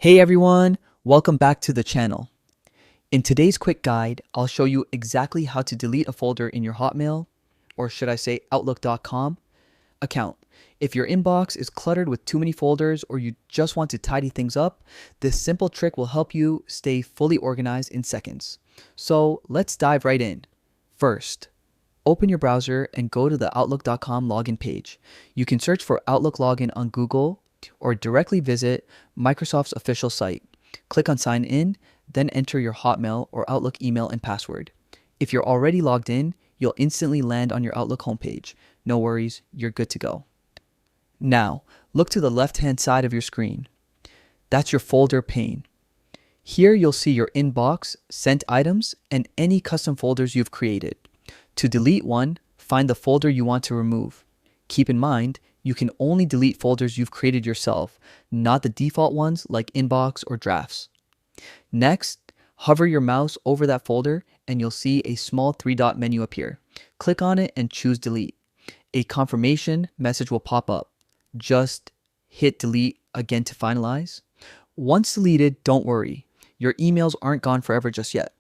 Hey everyone, welcome back to the channel. In today's quick guide, I'll show you exactly how to delete a folder in your Hotmail, or should I say Outlook.com, account. If your inbox is cluttered with too many folders or you just want to tidy things up, this simple trick will help you stay fully organized in seconds. So let's dive right in. First, open your browser and go to the Outlook.com login page. You can search for Outlook login on Google or directly visit Microsoft's official site. Click on sign in, then enter your Hotmail or Outlook email and password. If you're already logged in, you'll instantly land on your Outlook homepage. No worries, you're good to go. Now, look to the left-hand side of your screen. That's your folder pane. Here you'll see your inbox, sent items, and any custom folders you've created. To delete one, find the folder you want to remove. Keep in mind, you can only delete folders you've created yourself, not the default ones like inbox or drafts. Next, hover your mouse over that folder and you'll see a small three-dot menu appear. Click on it and choose delete. A confirmation message will pop up. Just hit delete again to finalize. Once deleted, don't worry. Your emails aren't gone forever just yet.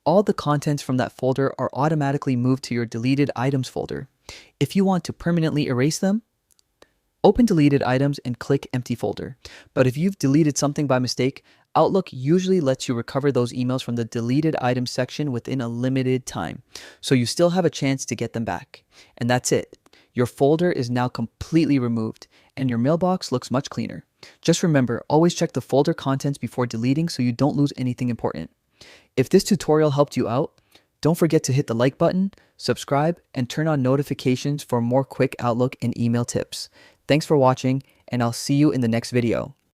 All the contents from that folder are automatically moved to your deleted items folder. If you want to permanently erase them, open deleted items and click empty folder. But if you've deleted something by mistake, Outlook usually lets you recover those emails from the deleted items section within a limited time. So you still have a chance to get them back. And that's it. Your folder is now completely removed and your mailbox looks much cleaner. Just remember, always check the folder contents before deleting so you don't lose anything important. If this tutorial helped you out, don't forget to hit the like button, subscribe, and turn on notifications for more quick Outlook and email tips. Thanks for watching, and I'll see you in the next video.